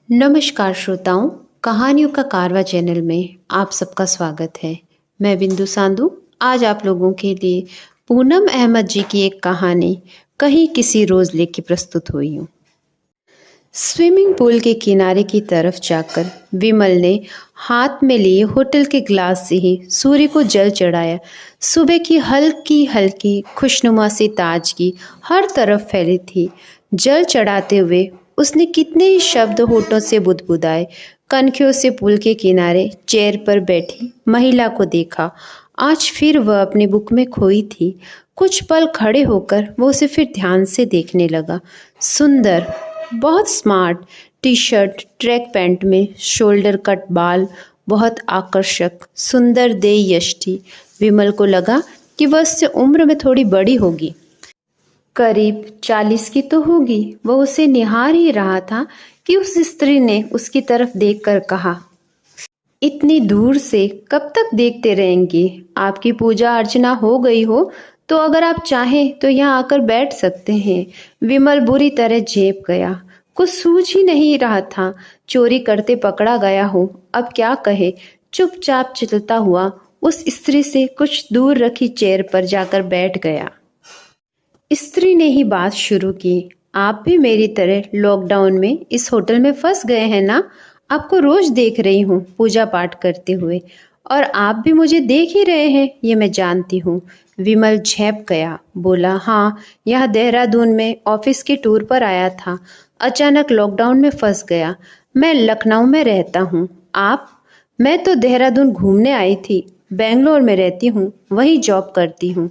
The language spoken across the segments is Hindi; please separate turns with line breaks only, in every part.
नमस्कार श्रोताओं, कहानियों का कारवा चैनल में आप सबका स्वागत है। मैं बिंदु सांधु आज आप लोगों के लिए पूनम अहमद जी की एक कहानी कहीं किसी रोज लेके प्रस्तुत हुई हूँ। स्विमिंग पूल के किनारे की तरफ जाकर विमल ने हाथ में लिए होटल के ग्लास से ही सूर्य को जल चढ़ाया। सुबह की हल्की हल्की खुशनुमा सी ताजगी हर तरफ फैली थी। जल चढ़ाते हुए उसने कितने ही शब्द होठों से बुदबुदाए। कनखियों से पुल के किनारे चेयर पर बैठी महिला को देखा। आज फिर वह अपनी बुक में खोई थी। कुछ पल खड़े होकर वो उसे फिर ध्यान से देखने लगा। सुंदर, बहुत smart T shirt, track pant में शोल्डर कट बाल, बहुत आकर्षक, सुंदर देह यष्टि। विमल को लगा कि वह उससे उम्र में थोड़ी बड़ी होगी, करीब 40 की तो होगी। वह उसे निहार ही रहा था कि उस स्त्री ने उसकी तरफ देखकर कहा, इतनी दूर से कब तक देखते रहेंगे? आपकी पूजा अर्चना हो गई हो तो अगर आप चाहें तो यहाँ आकर बैठ सकते हैं। विमल बुरी तरह झेप गया। कुछ सूझ ही नहीं रहा था। चोरी करते पकड़ा गया हो, अब क्या कहे। चुपचाप चलता हुआ उस स्त्री से कुछ दूर रखी चेयर पर जाकर बैठ गया। स्त्री ने ही बात शुरू की, आप भी मेरी तरह लॉकडाउन में इस होटल में फंस गए हैं ना? आपको रोज देख रही हूँ पूजा पाठ करते हुए, और आप भी मुझे देख ही रहे हैं, ये मैं जानती हूँ। विमल झेप गया, बोला, हाँ, यह देहरादून में ऑफिस के टूर पर आया था। अचानक लॉकडाउन में फंस गया। मैं लखनऊ में रहता हूँ। आप? मैं तो देहरादून घूमने आई थी। बेंगलोर में रहती हूँ, वहीं जॉब करती हूँ।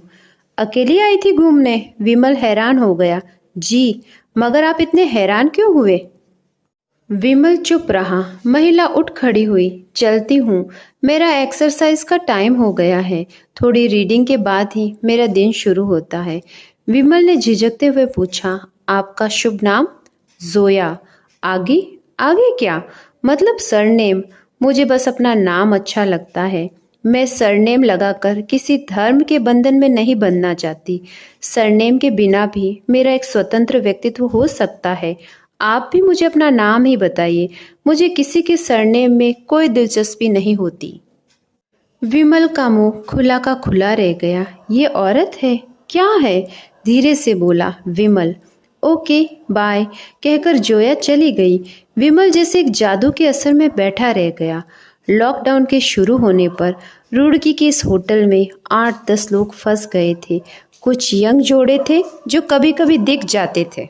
अकेली आई थी घूमने? विमल हैरान हो गया। जी, मगर आप इतने हैरान क्यों हुए? विमल चुप रहा। महिला उठ खड़ी हुई। चलती हूँ, मेरा एक्सरसाइज का टाइम हो गया है। थोड़ी रीडिंग के बाद ही मेरा दिन शुरू होता है। विमल ने झिझकते हुए पूछा, आपका शुभ नाम? जोया। आगे? आगे क्या मतलब? सरनेम? मुझे बस अपना नाम अच्छा लगता है। मैं सरनेम लगाकर किसी धर्म के बंधन में नहीं बंधना चाहती। सरनेम के बिना भी मेरा एक स्वतंत्र व्यक्तित्व हो सकता है। आप भी मुझे अपना नाम ही बताइए। मुझे किसी के सरनेम में कोई दिलचस्पी नहीं होती। विमल का मुंह खुला का खुला रह गया। ये औरत है? क्या है? धीरे से बोला विमल। ओके बाय कहकर जोया चली गई। विमल जैसे एक जादू के असर में बैठा रह गया। लॉकडाउन के शुरू होने पर रुड़की के इस होटल में 8-10 लोग फंस गए थे। कुछ यंग जोड़े थे जो कभी कभी दिख जाते थे,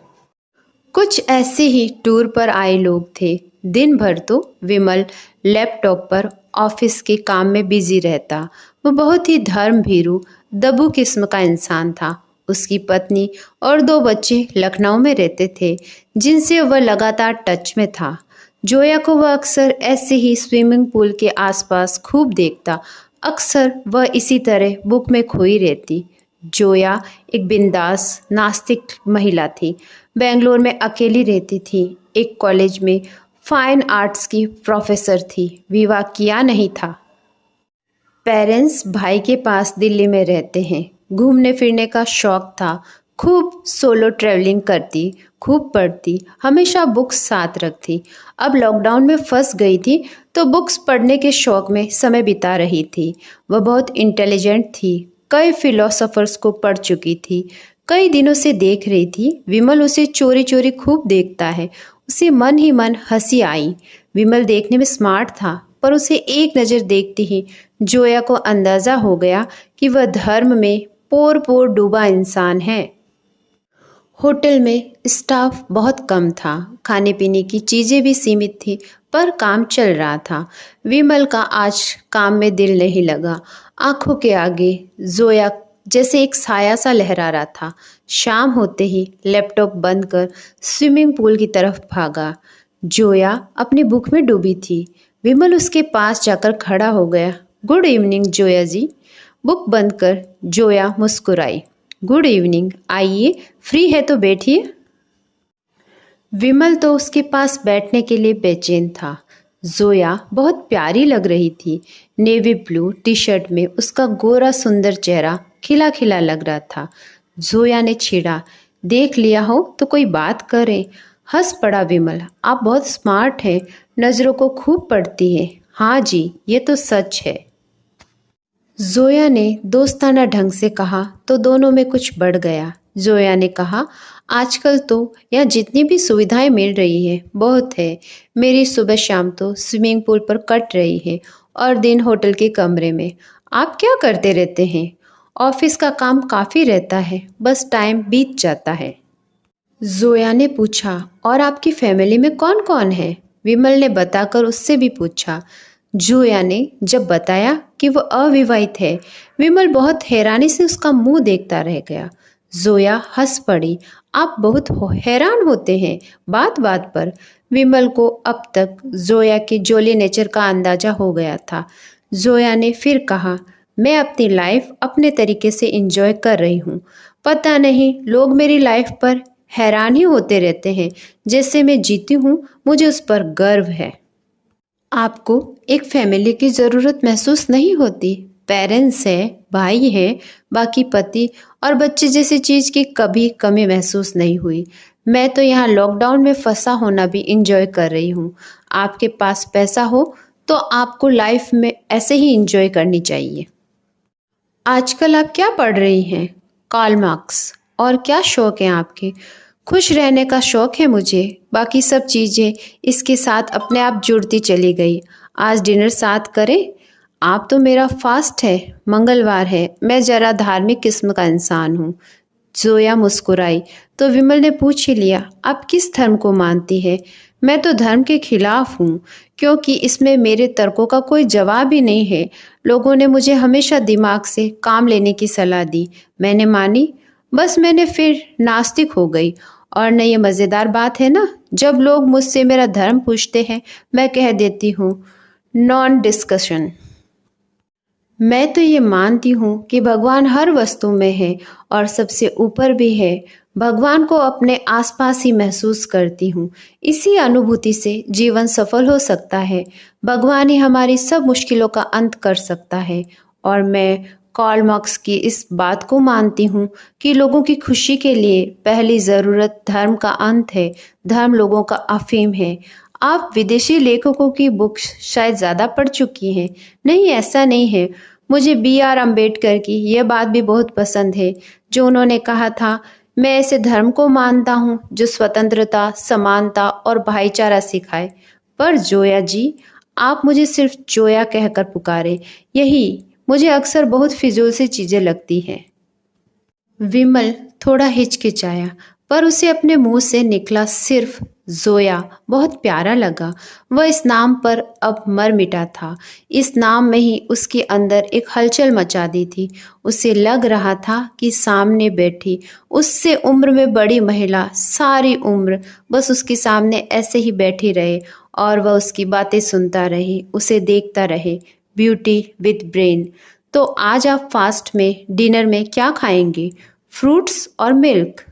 कुछ ऐसे ही टूर पर आए लोग थे। दिन भर तो विमल लैपटॉप पर ऑफिस के काम में बिजी रहता। वो बहुत ही धर्म भीरू, दबू किस्म का इंसान था। उसकी पत्नी और 2 बच्चे लखनऊ में रहते थे, जिनसे वह लगातार टच में था। जोया को वह अक्सर ऐसे ही स्विमिंग पूल के आसपास खूब देखता। अक्सर वह इसी तरह बुक में खोई रहती। जोया एक बिंदास नास्तिक महिला थी। बेंगलोर में अकेली रहती थी। एक कॉलेज में फाइन आर्ट्स की प्रोफेसर थी। विवाह किया नहीं था। पेरेंट्स भाई के पास दिल्ली में रहते हैं। घूमने फिरने का शौक था। खूब सोलो ट्रैवलिंग करती, खूब पढ़ती, हमेशा बुक्स साथ रखती। अब लॉकडाउन में फंस गई थी तो बुक्स पढ़ने के शौक में समय बिता रही थी। वह बहुत इंटेलिजेंट थी। कई फिलोसोफर्स को पढ़ चुकी थी। कई दिनों से देख रही थी। विमल उसे चोरी चोरी खूब देखता है। उसे मन ही मन हंसी आई। विमल देखने में स्मार्ट था, पर उसे एक नज़र देखते ही जोया को अंदाजा हो गया कि वह धर्म में पोर पोर डूबा इंसान है। होटल में स्टाफ बहुत कम था। खाने पीने की चीज़ें भी सीमित थी, पर काम चल रहा था। विमल का आज काम में दिल नहीं लगा। आंखों के आगे जोया जैसे एक साया सा लहरा रहा था। शाम होते ही लैपटॉप बंद कर स्विमिंग पूल की तरफ भागा। जोया अपनी बुक में डूबी थी। विमल उसके पास जाकर खड़ा हो गया। गुड इवनिंग जोया जी। बुक बंद कर जोया मुस्कुराई। गुड इवनिंग, आइए, फ्री है तो बैठिए। विमल तो उसके पास बैठने के लिए बेचैन था। जोया बहुत प्यारी लग रही थी। नेवी ब्लू टी शर्ट में उसका गोरा सुंदर चेहरा खिला खिला लग रहा था। जोया ने छेड़ा, देख लिया हो तो कोई बात करें। हंस पड़ा विमल। आप बहुत स्मार्ट हैं, नज़रों को खूब पढ़ती हैं। हाँ जी, ये तो सच है। जोया ने दोस्ताना ढंग से कहा तो दोनों में कुछ बढ़ गया। जोया ने कहा, आजकल तो यहाँ जितनी भी सुविधाएं मिल रही है बहुत है। मेरी सुबह शाम तो स्विमिंग पूल पर कट रही है और दिन होटल के कमरे में। आप क्या करते रहते हैं? ऑफिस का काम काफ़ी रहता है, बस टाइम बीत जाता है। जोया ने पूछा, और आपकी फैमिली में कौन कौन है? विमल ने बताकर उससे भी पूछा। जोया ने जब बताया कि वो अविवाहित है, विमल बहुत हैरानी से उसका मुंह देखता रह गया। जोया हंस पड़ी। आप बहुत हैरान होते हैं बात बात पर। विमल को अब तक जोया के जोली नेचर का अंदाजा हो गया था। जोया ने फिर कहा, मैं अपनी लाइफ अपने तरीके से एंजॉय कर रही हूँ। पता नहीं लोग मेरी लाइफ पर हैरान ही होते रहते हैं। जैसे मैं जीती हूँ, मुझे उस पर गर्व है। आपको एक फैमिली की ज़रूरत महसूस नहीं होती? पेरेंट्स है, भाई है, बाकी पति और बच्चे जैसी चीज़ की कभी कमी महसूस नहीं हुई। मैं तो यहाँ लॉकडाउन में फंसा होना भी इंजॉय कर रही हूँ। आपके पास पैसा हो तो आपको लाइफ में ऐसे ही इंजॉय करनी चाहिए। आजकल आप क्या पढ़ रही हैं? Karl Marx. और क्या शौक है आपके? खुश रहने का शौक है मुझे। बाकी सब चीज़ें इसके साथ अपने आप जुड़ती चली गई। आज डिनर साथ करें? आप तो मेरा फास्ट है, मंगलवार है, मैं ज़रा धार्मिक किस्म का इंसान हूँ। जोया मुस्कुराई तो विमल ने पूछ ही लिया, आप किस धर्म को मानती है? मैं तो धर्म के खिलाफ हूँ, क्योंकि इसमें मेरे तर्कों का कोई जवाब ही नहीं है। लोगों ने मुझे हमेशा दिमाग से काम लेने की सलाह दी, मैंने मानी, बस मैंने फिर नास्तिक हो गई। और न ये मज़ेदार बात है ना, जब लोग मुझसे मेरा धर्म पूछते हैं मैं कह देती हूँ, नॉन डिस्कशन। मैं तो ये मानती हूँ कि भगवान हर वस्तु में है और सबसे ऊपर भी है। भगवान को अपने आसपास ही महसूस करती हूँ। इसी अनुभूति से जीवन सफल हो सकता है। भगवान ही हमारी सब मुश्किलों का अंत कर सकता है। और मैं कार्ल मार्क्स की इस बात को मानती हूँ कि लोगों की खुशी के लिए पहली ज़रूरत धर्म का अंत है। धर्म लोगों का अफीम है। आप विदेशी लेखकों की बुक्स शायद ज़्यादा पढ़ चुकी हैं। नहीं, ऐसा नहीं है। मुझे B.R. अम्बेडकर की यह बात भी बहुत पसंद है, जो उन्होंने कहा था, मैं ऐसे धर्म को मानता हूँ जो स्वतंत्रता, समानता और भाईचारा सिखाए। पर जोया जी, आप मुझे सिर्फ जोया कहकर पुकारे, यही मुझे अक्सर बहुत फिजूल सी चीज़ें लगती हैं। विमल थोड़ा हिचकिचाया, पर उसे अपने मुंह से निकला सिर्फ जोया बहुत प्यारा लगा। वह इस नाम पर अब मर मिटा था। इस नाम में ही उसके अंदर एक हलचल मचा दी थी। उसे लग रहा था कि सामने बैठी उससे उम्र में बड़ी महिला सारी उम्र बस उसके सामने ऐसे ही बैठी रहे और वह उसकी बातें सुनता रहे, उसे देखता रहे। Beauty with brain. तो आज आप फास्ट में डिनर में क्या खाएंगे? फ्रूट्स और मिल्क?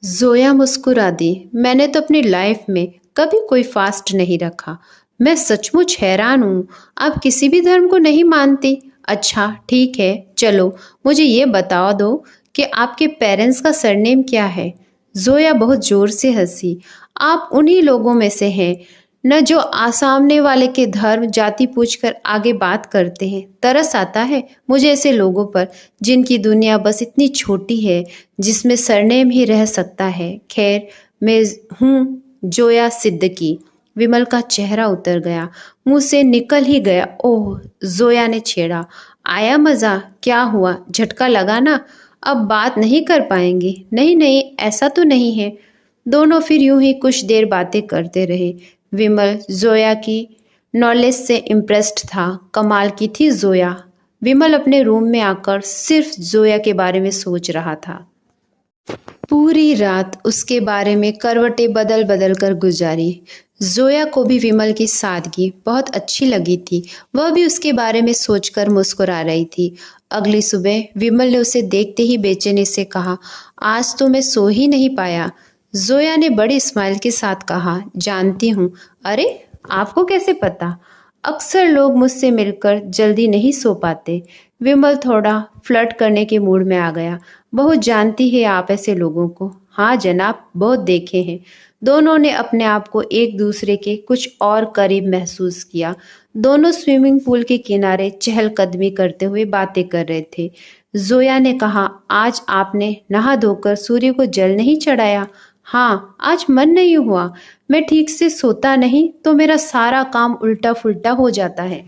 जोया मुस्कुरा दी। मैंने तो अपनी लाइफ में कभी कोई फास्ट नहीं रखा। मैं सचमुच हैरान हूँ, आप किसी भी धर्म को नहीं मानती? अच्छा ठीक है, चलो मुझे ये बता दो कि आपके पेरेंट्स का सरनेम क्या है? जोया बहुत जोर से हंसी। आप उन्हीं लोगों में से हैं न जो सामने वाले के धर्म जाति पूछकर आगे बात करते हैं। तरस आता है मुझे ऐसे लोगों पर जिनकी दुनिया बस इतनी छोटी है जिसमें सरनेम ही रह सकता है। खैर, मैं हूँ जोया सिद्दीकी। विमल का चेहरा उतर गया, मुंह से निकल ही गया, ओह। जोया ने छेड़ा, आया मज़ा? क्या हुआ, झटका लगा ना? अब बात नहीं कर पाएंगे? नहीं नहीं, ऐसा तो नहीं है। दोनों फिर यूं ही कुछ देर बातें करते रहे। विमल जोया की नॉलेज से इम्प्रेस्ड था। कमाल की थी जोया। विमल अपने रूम में आकर सिर्फ जोया के बारे में सोच रहा था। पूरी रात उसके बारे में करवटें बदल बदल कर गुजारी। जोया को भी विमल की सादगी बहुत अच्छी लगी थी। वह भी उसके बारे में सोचकर मुस्कुरा रही थी। अगली सुबह विमल ने उसे देखते ही बेचैनी से कहा, आज तो मैं सो ही नहीं पाया। जोया ने बड़ी स्माइल के साथ कहा, जानती हूँ। अरे, आपको कैसे पता? अक्सर लोग मुझसे मिलकर जल्दी नहीं सो पाते। विमल थोड़ा फ्लर्ट करने के मूड में आ गया। बहुत जानती है आप ऐसे लोगों को। हाँ जनाब, बहुत देखे हैं। दोनों ने अपने आप को एक दूसरे के कुछ और करीब महसूस किया। दोनों स्विमिंग पूल के किनारे चहलकदमी करते हुए बातें कर रहे थे। जोया ने कहा, आज आपने नहा धोकर सूर्य को जल नहीं चढ़ाया? हाँ, आज मन नहीं हुआ। मैं ठीक से सोता नहीं तो मेरा सारा काम उल्टा फुल्टा हो जाता है।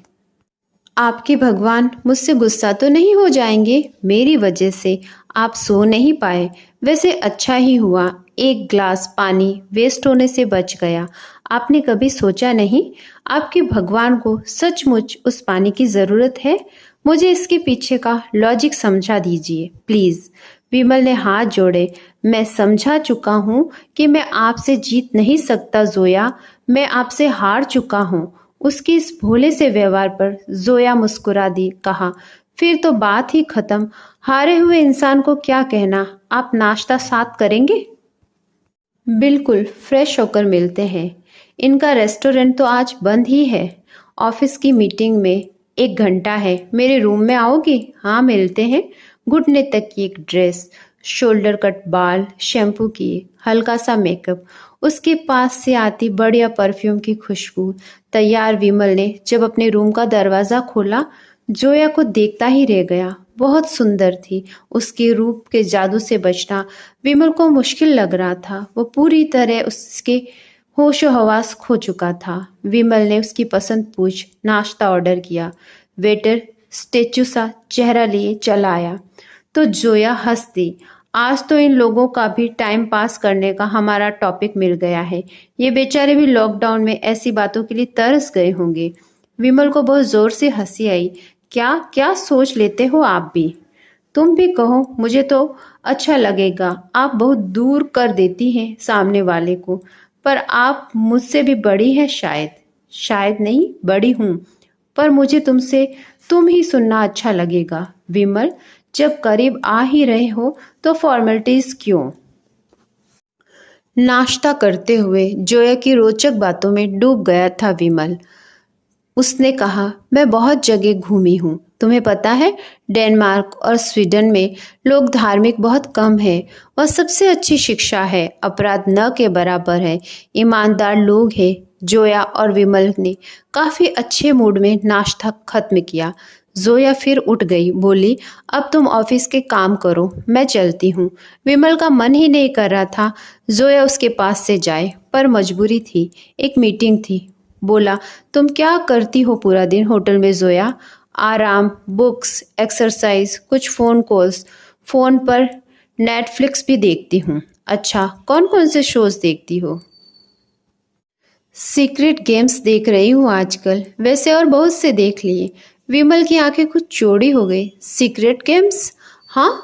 आपके भगवान मुझसे गुस्सा तो नहीं हो जाएंगे? मेरी वजह से आप सो नहीं पाए। वैसे अच्छा ही हुआ, एक ग्लास पानी वेस्ट होने से बच गया। आपने कभी सोचा नहीं, आपके भगवान को सचमुच उस पानी की ज़रूरत है? मुझे इसके पीछे का लॉजिक समझा दीजिए प्लीज़। विमल ने हाथ जोड़े। मैं समझा चुका हूँ कि मैं आपसे जीत नहीं सकता जोया, मैं आपसे हार चुका हूँ। उसके इस भोले से व्यवहार पर जोया मुस्कुरा दी। कहा, फिर तो बात ही खत्म। हारे हुए इंसान को क्या कहना। आप नाश्ता साथ करेंगे? बिल्कुल, फ्रेश होकर मिलते हैं। इनका रेस्टोरेंट तो आज बंद ही है। ऑफिस की मीटिंग में 1 घंटा है। मेरे रूम में आओगी? हाँ, मिलते हैं। घुटने तक की एक ड्रेस, शोल्डर कट बाल, शैम्पू किए, हल्का सा मेकअप, उसके पास से आती बढ़िया परफ्यूम की खुशबू। तैयार विमल ने जब अपने रूम का दरवाज़ा खोला, जोया को देखता ही रह गया। बहुत सुंदर थी। उसके रूप के जादू से बचना विमल को मुश्किल लग रहा था। वो पूरी तरह उसके होशो हवास खो चुका था। विमल ने उसकी पसंद पूछ नाश्ता ऑर्डर किया। वेटर स्टेचू सा चेहरा लिए चला आया तो जोया हंस दी। आज तो इन लोगों का भी टाइम पास करने का हमारा टॉपिक मिल गया है। ये बेचारे भी लॉकडाउन में ऐसी बातों के लिए तरस गए होंगे। विमल को बहुत जोर से हंसी आई। क्या क्या सोच लेते हो आप भी? तुम भी कहो, मुझे तो अच्छा लगेगा। आप बहुत दूर कर देती हैं सामने वाले को। पर आप मुझसे भी बड़ी हैं शायद। शायद नहीं, बड़ी हूँ। पर मुझे तुमसे तुम ही सुनना अच्छा लगेगा। विमल, जब करीब आ ही रहे हो तो फॉर्मेलिटीज क्यों? नाश्ता करते हुए जोया की रोचक बातों में डूब गया था विमल। उसने कहा, मैं बहुत जगह घूमी हूँ। तुम्हें पता है, डेनमार्क और स्वीडन में लोग धार्मिक बहुत कम है और सबसे अच्छी शिक्षा है। अपराध न के बराबर है। ईमानदार लोग हैं। जोया और विमल ने काफ़ी अच्छे मूड में नाश्ता खत्म किया। जोया फिर उठ गई, बोली, अब तुम ऑफिस के काम करो, मैं चलती हूँ। विमल का मन ही नहीं कर रहा था जोया उसके पास से जाए, पर मजबूरी थी, एक मीटिंग थी। बोला, तुम क्या करती हो पूरा दिन होटल में जोया? आराम, बुक्स, एक्सरसाइज, कुछ फ़ोन कॉल्स। फ़ोन पर नेटफ्लिक्स भी देखती हूँ। अच्छा, कौन कौन से शोज़ देखती हो? सीक्रेट गेम्स देख रही हूँ आजकल। वैसे और बहुत से देख लिए। विमल की आंखें कुछ चौड़ी हो गई। Secret games? हाँ,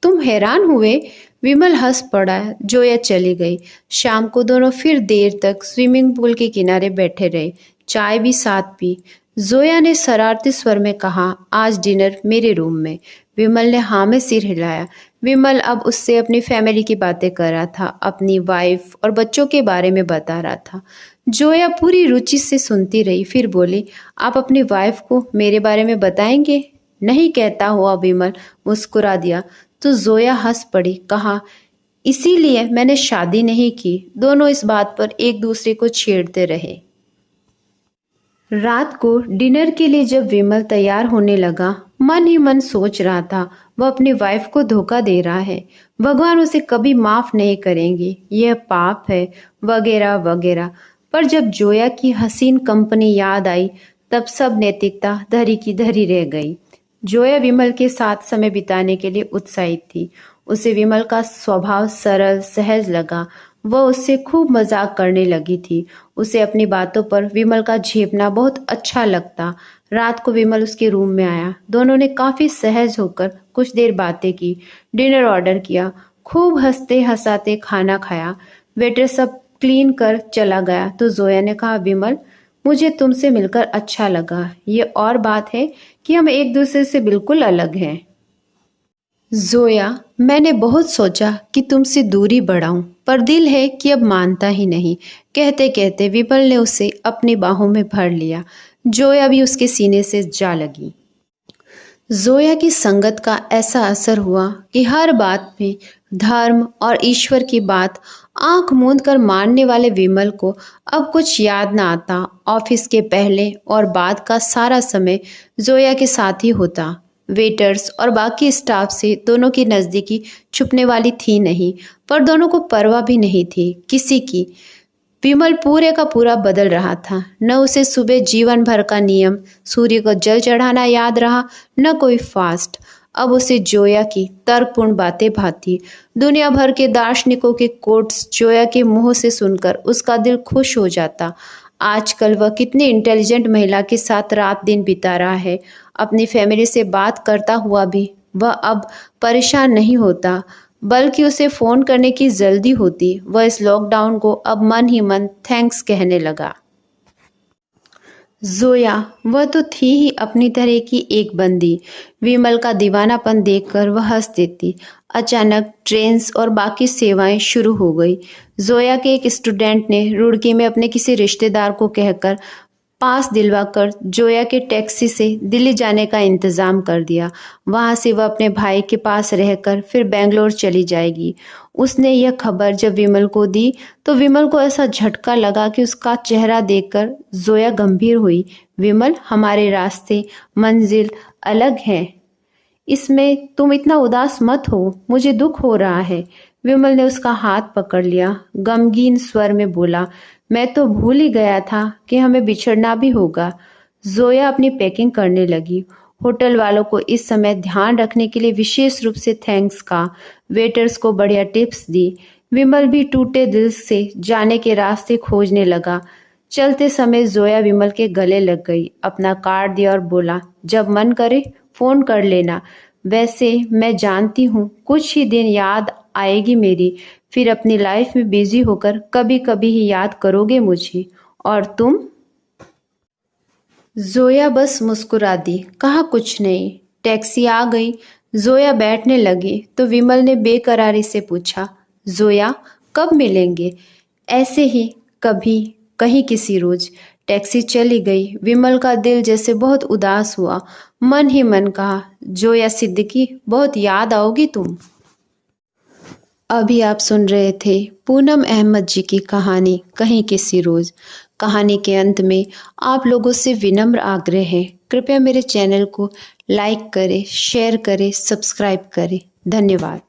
तुम हैरान हुए? विमल हंस पड़ा। जोया चली गई। शाम को दोनों फिर देर तक स्विमिंग पूल के किनारे बैठे रहे। चाय भी साथ पी। जोया ने शरारती स्वर में कहा, आज डिनर मेरे रूम में। विमल ने हाँ में सिर हिलाया। विमल अब उससे अपनी फैमिली की बातें कर रहा था, अपनी वाइफ और बच्चों के बारे में बता रहा था। जोया पूरी रुचि से सुनती रही, फिर बोली, आप अपनी वाइफ को मेरे बारे में बताएंगे? नहीं कहता हुआ विमल मुस्कुरा दिया तो जोया हंस पड़ी। कहा, इसीलिए मैंने शादी नहीं की। दोनों इस बात पर एक दूसरे को छेड़ते रहे। रात को डिनर के लिए जब विमल तैयार होने लगा, मन ही मन सोच रहा था, वह अपनी वाइफ को धोखा दे रहा है। भगवान उसे कभी माफ नहीं करेंगे, यह पाप है, वगैरह वगैरह। पर जब जोया की हसीन कंपनी याद आई, तब सब नैतिकता धरी की धरी रह गई। जोया विमल के साथ समय बिताने के लिए उत्साहित थी। उसे विमल का स्वभाव सरल सहज लगा। वह उससे खूब मजाक करने लगी थी। उसे अपनी बातों पर विमल का झेपना बहुत अच्छा लगता। रात को विमल उसके रूम में आया। दोनों ने काफ़ी सहज होकर कुछ देर बातें की। डिनर ऑर्डर किया। खूब हंसते हंसाते खाना खाया। वेटर सब क्लीन कर चला गया तो जोया ने कहा, विमल, मुझे तुमसे मिलकर अच्छा लगा। ये और बात है कि हम एक दूसरे से बिल्कुल अलग हैं। जोया, मैंने बहुत सोचा कि तुमसे दूरी बढ़ाऊं, पर दिल है कि अब मानता ही नहीं। कहते कहते विमल ने उसे अपनी बाहों में भर लिया। जोया भी उसके सीने से जा लगी। जोया की संगत का ऐसा असर हुआ कि हर बात में धर्म और ईश्वर की बात आंख मूंद कर मानने वाले विमल को अब कुछ याद न आता। ऑफिस के पहले और बाद का सारा समय जोया के साथ ही होता। वेटर्स और बाकी स्टाफ से दोनों की नज़दीकी छुपने वाली थी नहीं, पर दोनों को परवाह भी नहीं थी किसी की। विमल पूरे का पूरा बदल रहा था। न उसे सुबह जीवन भर का नियम सूर्य को जल चढ़ाना याद रहा, न कोई फास्ट। अब उसे जोया की तर्कपूर्ण बातें भाती। दुनिया भर के दार्शनिकों के कोट्स जोया के मुंह से सुनकर उसका दिल खुश हो जाता। आजकल वह कितनी इंटेलिजेंट महिला के साथ रात दिन बिता रहा है। अपनी फैमिली से बात करता हुआ भी वह अब परेशान नहीं होता, बल्कि उसे फ़ोन करने की जल्दी होती। वह इस लॉकडाउन को अब मन ही मन थैंक्स कहने लगा। जोया वह तो थी ही अपनी तरह की एक बंदी। विमल का दीवानापन देखकर वह हंस देती। अचानक ट्रेन्स और बाकी सेवाएं शुरू हो गई। जोया के एक स्टूडेंट ने रुड़की में अपने किसी रिश्तेदार को कहकर पास दिलवाकर जोया के टैक्सी से दिल्ली जाने का इंतज़ाम कर दिया। वहाँ से वह अपने भाई के पास रहकर फिर बेंगलोर चली जाएगी। उसने यह खबर जब विमल को दी तो विमल को ऐसा झटका लगा कि उसका चेहरा देखकर जोया गंभीर हुई। विमल, हमारे रास्ते मंजिल अलग हैं, इसमें तुम इतना उदास मत हो, मुझे दुख हो रहा है। विमल ने उसका हाथ पकड़ लिया, गमगीन स्वर में बोला, मैं तो भूल ही गया था कि हमें बिछड़ना भी होगा। जोया अपनी पैकिंग करने लगी। होटल वालों को इस समय ध्यान रखने के लिए विशेष रूप से थैंक्स कहा। वेटर्स को बढ़िया टिप्स दी। विमल भी टूटे दिल से जाने के रास्ते खोजने लगा। चलते समय जोया विमल के गले लग गई, अपना कार्ड दिया और बोला, जब मन करे फ़ोन कर लेना। वैसे मैं जानती हूँ कुछ ही दिन याद आएगी मेरी, फिर अपनी लाइफ में बिजी होकर कभी कभी ही याद करोगे मुझे। और तुम? जोया बस मुस्कुरा दी, कहा कुछ नहीं। टैक्सी आ गई। जोया बैठने लगी तो विमल ने बेकरारी से पूछा, जोया कब मिलेंगे? ऐसे ही कभी, कहीं किसी रोज। टैक्सी चली गई। विमल का दिल जैसे बहुत उदास हुआ। मन ही मन कहा, जोया सिद्दीकी, बहुत याद आओगी तुम। अभी आप सुन रहे थे पूनम अहमद जी की कहानी कहीं किसी रोज़। कहानी के अंत में आप लोगों से विनम्र आग्रह है, कृपया मेरे चैनल को लाइक करें, शेयर करें, सब्सक्राइब करें। धन्यवाद।